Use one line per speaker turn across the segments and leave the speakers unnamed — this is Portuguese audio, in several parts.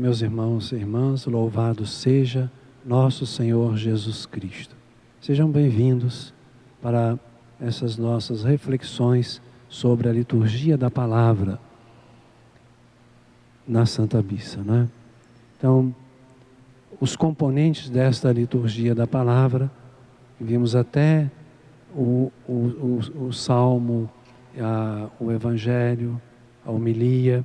meus irmãos e irmãs, louvado seja nosso Senhor Jesus Cristo. Sejam bem-vindos para essas nossas reflexões sobre a liturgia da palavra na Santa Missa, né? Então, os componentes desta liturgia da palavra, vimos até o Salmo, o Evangelho, a homilia.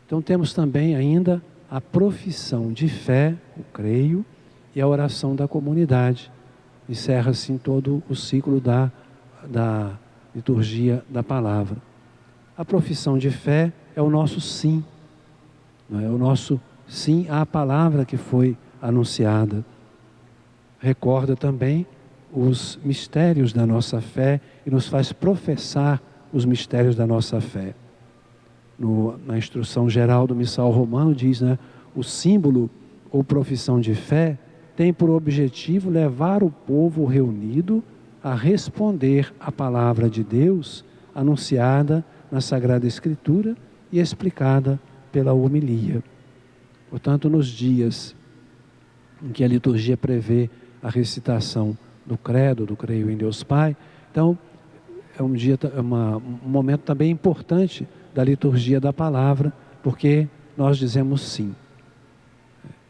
Então temos também ainda a profissão de fé, o creio, e a oração da comunidade. Encerra assim todo o ciclo da liturgia da palavra. A profissão de fé é o nosso sim, não é? O nosso sim à palavra que foi anunciada. Recorda também os mistérios da nossa fé e nos faz professar os mistérios da nossa fé. Na instrução geral do Missal Romano diz, né, o símbolo ou profissão de fé tem por objetivo levar o povo reunido a responder à palavra de Deus anunciada na Sagrada Escritura e explicada pela homilia. Portanto, nos dias em que a liturgia prevê a recitação do credo, do creio em Deus Pai, então é um momento também importante da liturgia da palavra, porque nós dizemos sim.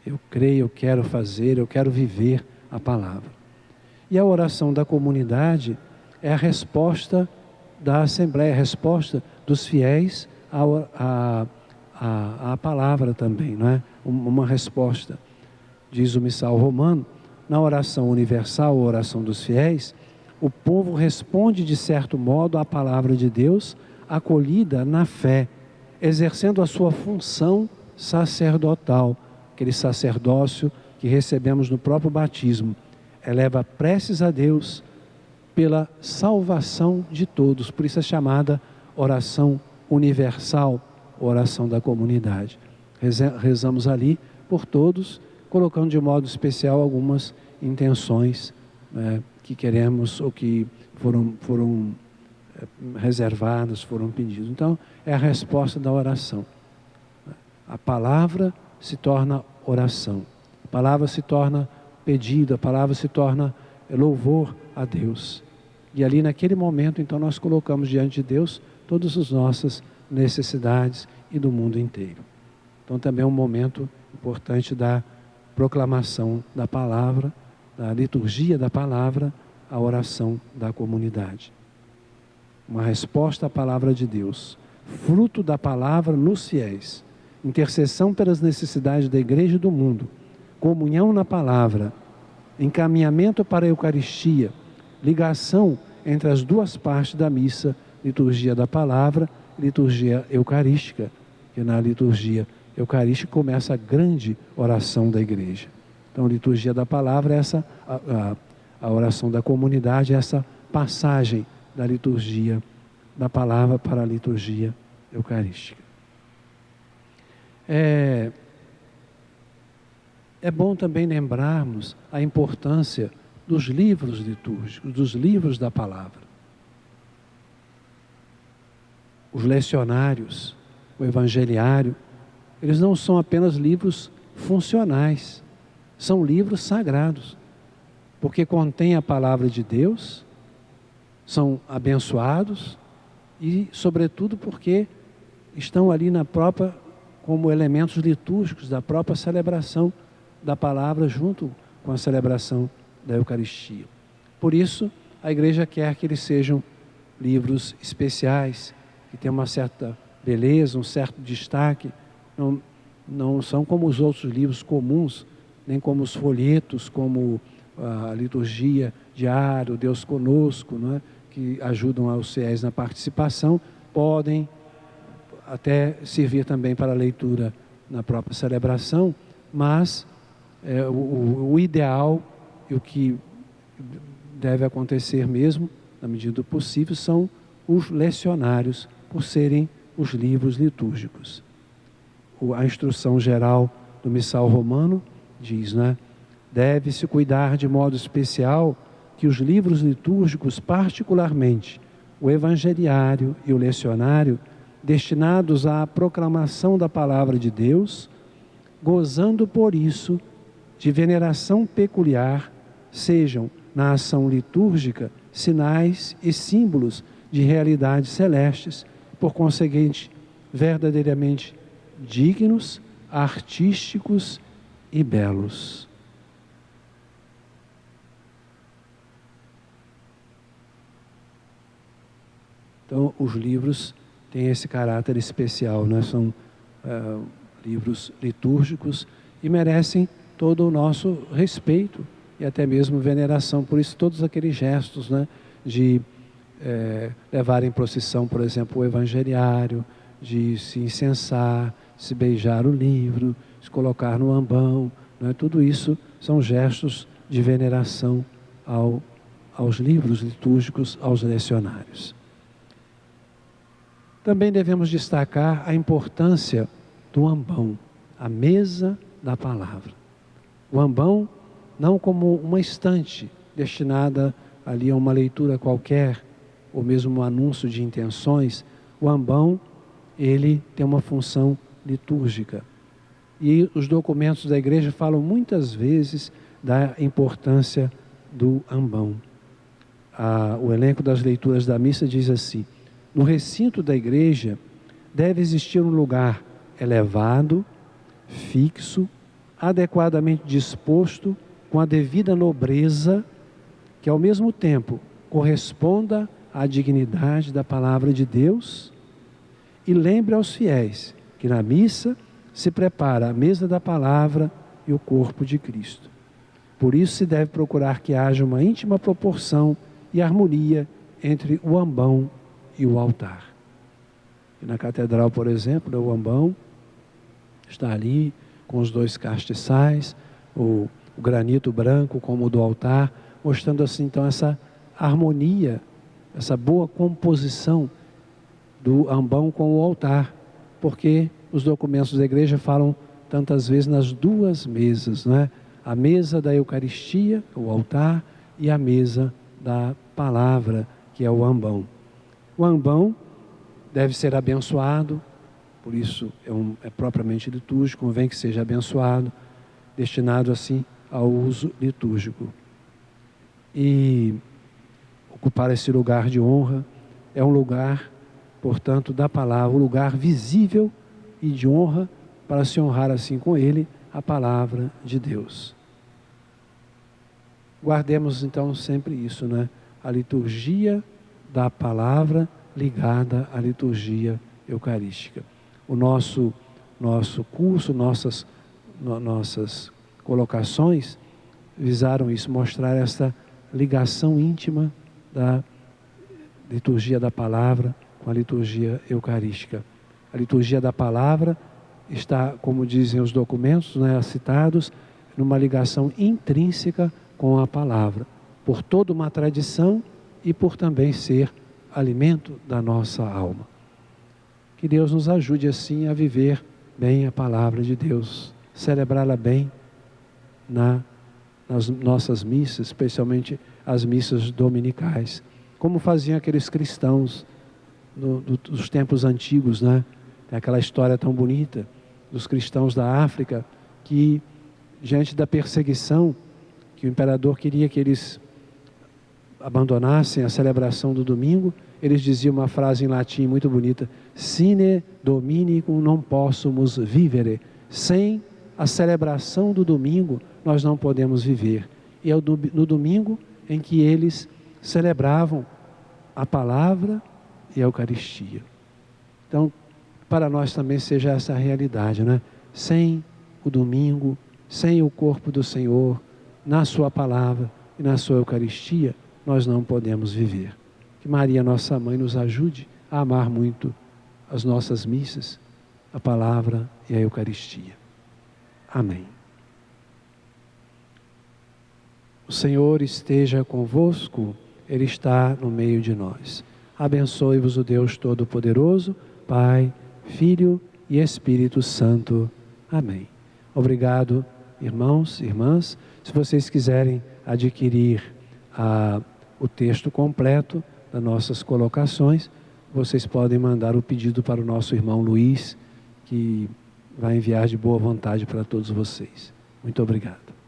Eu creio, eu quero fazer, eu quero viver a palavra. E a oração da comunidade é a resposta da Assembleia, a resposta dos fiéis à palavra também, não é? Uma resposta. Diz o Missal Romano, na oração universal, a oração dos fiéis, o povo responde de certo modo à palavra de Deus, acolhida na fé, exercendo a sua função sacerdotal, aquele sacerdócio que recebemos no próprio batismo. Eleva preces a Deus pela salvação de todos, por isso é chamada oração universal, oração da comunidade. Rezamos ali por todos, colocando de modo especial algumas intenções que queremos ou que foram reservadas, foram pedidas. Então, é a resposta da oração. A palavra se torna oração. A palavra se torna pedido, a palavra se torna louvor a Deus. E ali naquele momento, então, nós colocamos diante de Deus todas as nossas necessidades e do mundo inteiro. Então, também é um momento importante da proclamação da palavra, da liturgia da palavra, a oração da comunidade. Uma resposta à palavra de Deus, fruto da palavra nos fiéis, intercessão pelas necessidades da igreja e do mundo, comunhão na palavra, encaminhamento para a Eucaristia, ligação entre as duas partes da missa, liturgia da palavra e liturgia eucarística, que na liturgia eucarística começa a grande oração da igreja. Então, a liturgia da palavra é a oração da comunidade, essa passagem da liturgia da palavra para a liturgia eucarística. É bom também lembrarmos a importância dos livros litúrgicos, dos livros da palavra. Os lecionários, o evangeliário, eles não são apenas livros funcionais, são livros sagrados, porque contêm a palavra de Deus, são abençoados e, sobretudo, porque estão ali como elementos litúrgicos da própria celebração da palavra junto com a celebração da Eucaristia. Por isso, a Igreja quer que eles sejam livros especiais, que tenham uma certa beleza, um certo destaque, não são como os outros livros comuns, nem como os folhetos, como a liturgia diária, o Deus conosco, não é? Que ajudam aos fiéis na participação, podem até servir também para a leitura na própria celebração, mas o ideal e o que deve acontecer mesmo, na medida do possível, são os lecionários, por serem os livros litúrgicos. A instrução geral do Missal Romano diz, né? Deve-se cuidar de modo especial que os livros litúrgicos, particularmente o evangeliário e o lecionário, destinados à proclamação da palavra de Deus, gozando por isso de veneração peculiar, sejam na ação litúrgica sinais e símbolos de realidades celestes, por conseguinte, verdadeiramente dignos, artísticos e belos. Então, os livros têm esse caráter especial, né? São livros litúrgicos e merecem todo o nosso respeito e até mesmo veneração. Por isso, todos aqueles gestos, né, de levar em procissão, por exemplo, o evangeliário, de se incensar, se beijar o livro, se colocar no ambão, né? Tudo isso são gestos de veneração aos livros litúrgicos, aos lecionários. Também devemos destacar a importância do ambão, a mesa da palavra. O ambão, não como uma estante destinada ali a uma leitura qualquer, ou mesmo um anúncio de intenções. O ambão, ele tem uma função litúrgica. E os documentos da igreja falam muitas vezes da importância do ambão. O elenco das leituras da missa diz assim: no recinto da igreja deve existir um lugar elevado, fixo, adequadamente disposto, com a devida nobreza, que ao mesmo tempo corresponda à dignidade da palavra de Deus, e lembre aos fiéis que na missa se prepara a mesa da palavra e o corpo de Cristo. Por isso se deve procurar que haja uma íntima proporção e harmonia entre o ambão e o altar. E na catedral, por exemplo, o ambão está ali com os dois castiçais, o granito branco como o do altar, mostrando assim então essa harmonia, essa boa composição do ambão com o altar, porque os documentos da igreja falam tantas vezes nas duas mesas, não é? A mesa da Eucaristia, o altar, e a mesa da palavra, que é o ambão. O ambão deve ser abençoado, por isso é propriamente litúrgico, convém que seja abençoado, destinado assim ao uso litúrgico. E ocupar esse lugar de honra é um lugar, portanto, da palavra, um lugar visível e de honra, para se honrar assim com ele a palavra de Deus. Guardemos então sempre isso, né? A liturgia da palavra ligada à liturgia eucarística. O nosso curso, nossas colocações visaram isso, mostrar essa ligação íntima da liturgia da palavra com a liturgia eucarística. A liturgia da palavra está, como dizem os documentos, né, citados, numa ligação intrínseca com a palavra, por toda uma tradição e por também ser alimento da nossa alma. Que Deus nos ajude assim a viver bem a palavra de Deus, celebrá-la bem nas nossas missas, especialmente as missas dominicais, como faziam aqueles cristãos dos tempos antigos, né? Tem aquela história tão bonita dos cristãos da África que, diante da perseguição, que o imperador queria que eles abandonassem a celebração do domingo, eles diziam uma frase em latim muito bonita: sine dominicum non possumus vivere. Sem a celebração do domingo, nós não podemos viver. E é no domingo em que eles celebravam a palavra e a Eucaristia. Então, para nós também seja essa a realidade, né? Sem o domingo, sem o corpo do Senhor, na sua palavra e na sua Eucaristia, nós não podemos viver. Que Maria, nossa mãe, nos ajude a amar muito as nossas missas, a palavra e a Eucaristia. Amém. O Senhor esteja convosco, Ele está no meio de nós. Abençoe-vos o Deus Todo-Poderoso, Pai, Filho e Espírito Santo. Amém. Obrigado, irmãos e irmãs. Se vocês quiserem adquirir o texto completo das nossas colocações, vocês podem mandar o pedido para o nosso irmão Luiz, que vai enviar de boa vontade para todos vocês. Muito obrigado.